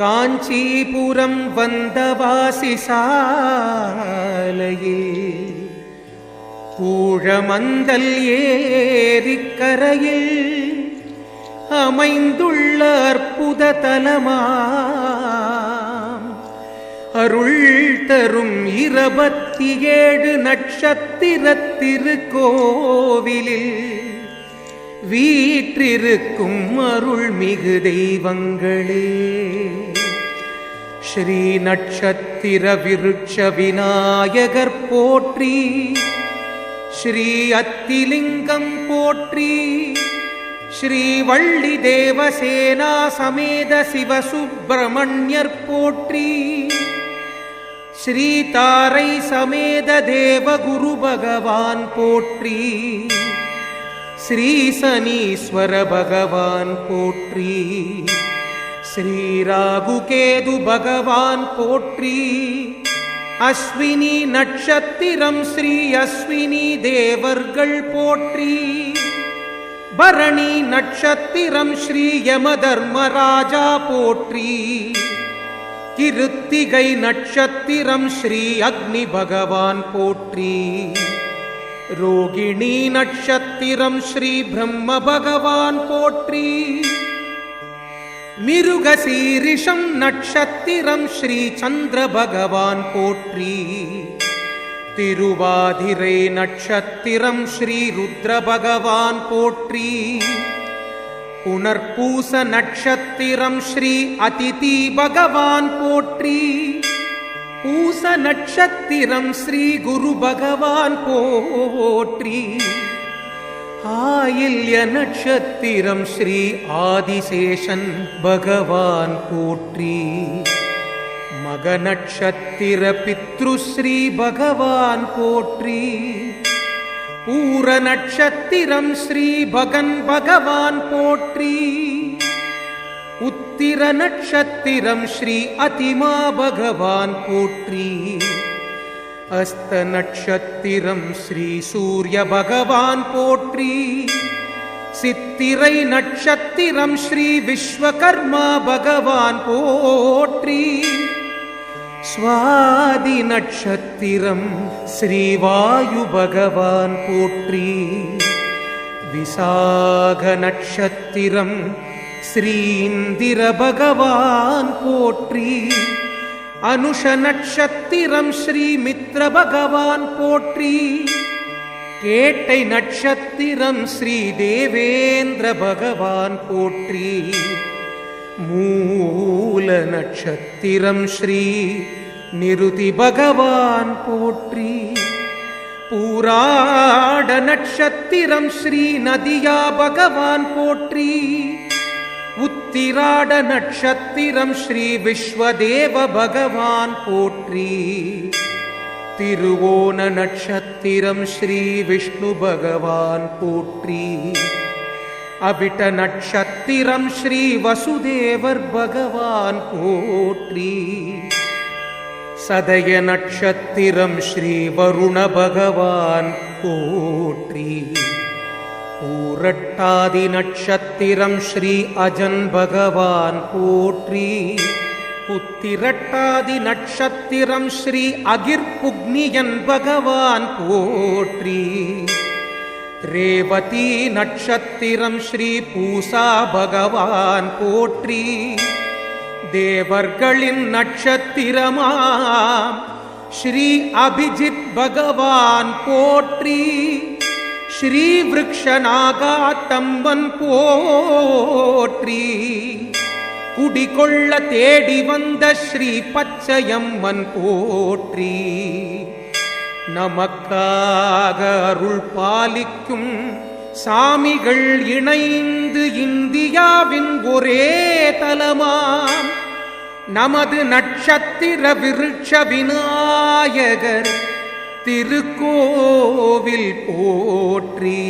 காஞ்சிபுரம் வந்தவாசி சாலையில் பூழமந்தல் ஏரிக்கரையில் அமைந்துள்ள அற்புத தலமாம் அருள் தரும் 27 நட்சத்திர திருக்கோவிலில் வீற்றிருக்கும் அருள்மிகு தெய்வங்களே. ஸ்ரீ நட்சத்திர விருட்ச விநாயகர் போற்றி, ஸ்ரீ அத்திலிங்கம் போற்றி, ஸ்ரீ வள்ளி தேவசேனா சமேத சிவசுப்பிரமணியர் போற்றி, ஸ்ரீ தாரை சமேத தேவகுரு பகவான் போற்றி, ஸ்ரீ சனீஸ்வர பகவான் போற்றி, ஸ்ரீ ராகுகேது பகவான் போற்றி, அஸ்வினி நட்சத்திரம் ஸ்ரீ அஸ்வினி தேவர்கள் போற்றி, பரணி நட்சத்திரம் ஸ்ரீ யமதர்மராஜா போற்றி, கிருத்திகை நட்சத்திரம் ஸ்ரீ அக்னி பகவான் போற்றி, ரோகிணி நட்சத்திரம் ஸ்ரீ பிரம்ம பகவான் போற்றி, மிருகசீரிஷம் நட்சத்திரம் ஸ்ரீ சந்திர பகவான் போற்றி, திருவாதிரை நட்சத்திரம் ஸ்ரீ ருத்ர பகவான் போற்றி, புனர்பூச நட்சத்திரம் ஸ்ரீ அதிதி பகவான் போற்றி, பூச நட்சத்திரம் ஸ்ரீ குரு பகவான் போற்றி, ஆயில்ய நட்சத்திரம் ஸ்ரீ ஆதிசேஷன் பகவான் போற்றி, மக நட்சத்திர பித்ருஸ்ரீ பகவான் போற்றி, பூர நட்சத்திரம் ஸ்ரீ பகன் பகவான் போற்றி, உத்திர நட்சத்திரம் ஸ்ரீ அதிமா பகவான் போற்றி, அஸ்த நட்சத்திரம் ஸ்ரீ சூரிய பகவான் போற்றி, சித்திரை நட்சத்திரம் ஸ்ரீ விஸ்வகர்மா பகவான் போற்றி, ஸ்வாதி நட்சத்திரம் ஸ்ரீ வாயு பகவான் போற்றி, விசாக நட்சத்திரம் ஸ்ரீ இந்திர பகவான் போற்றி, அனுஷ நட்சத்திரம் ஸ்ரீ மித்ர பகவான் போற்றி, கேட்டை நட்சத்திரம் ஸ்ரீ தேவேந்திர பகவான் போற்றி, மூல நட்சத்திரம் ஸ்ரீ நிருதி பகவான் போற்றி, பூராட நட்சத்திரம் ஸ்ரீ நதியா பகவான் போற்றி, உத்திராட நட்சத்திரம் ஸ்ரீ விஸ்வதேவ பகவான் போற்றி, திருவோண நட்சத்திரம் ஸ்ரீ விஷ்ணு பகவான் போற்றி, அவிட்ட நட்சத்திரம் ஸ்ரீ வசுதேவர் பகவான் போற்றி, சதய நட்சத்திரம் ஸ்ரீ வருண பகவான் போற்றி, பூரட்டாதி நட்சத்திரம் ஸ்ரீ அஜன் பகவான் போற்றி, உத்திரட்டாதி நட்சத்திரம் ஸ்ரீ அகிர்புக்னியன் பகவான் போற்றி, ரேவதி நட்சத்திரம் ஸ்ரீ பூசா பகவான் போற்றி, தேவர்களின் நட்சத்திரமாம் ஸ்ரீ அபிஜித் பகவான் போற்றி, ஸ்ரீ விருக்ஷநாகாத்தம்மன் போற்றி, குடிகொள்ள தேடி வந்த ஸ்ரீ பச்சையம்மன் போற்றி, நமக்காக அருள் பாலிக்கும் சாமிகள் இணைந்து இந்தியாவின் ஒரே தலமாம் நமது நட்சத்திர விருட்ச விநாயகர் திருக்கோவில் போற்றி,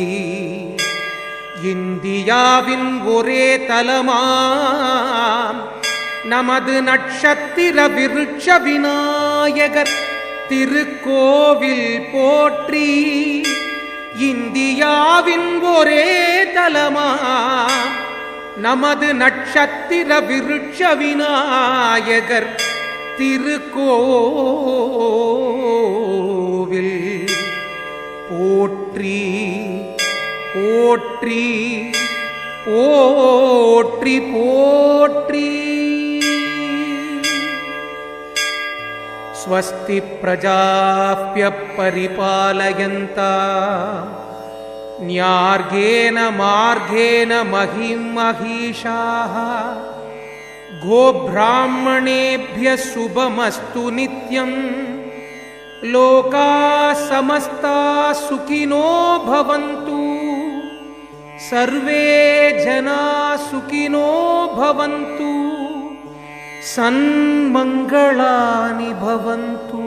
இந்தியாவின் ஒரே தலமாம் நமது நட்சத்திர விருட்ச விநாயகர் திருக்கோவில் போற்றி, இந்தியாவின் ஒரே தலமாம் நமது நட்சத்திர விருட்ச விநாயகர் திருக்கோவில் போற்றி போற்றி போற்றி போற்றி. ஸ்வஸ்தி பிரஜாப்ய பரிபாலயந்தாம் न्यार्गेण मार्गेण महिं महिषाः गोब्राह्मणेभ्यः शुभमस्तु नित्यं लोकाः समस्ताः सुखिनो भवन्तु सर्वे जनाः सुखिनो भवन्तु सन्मङ्गलानि भवन्तु.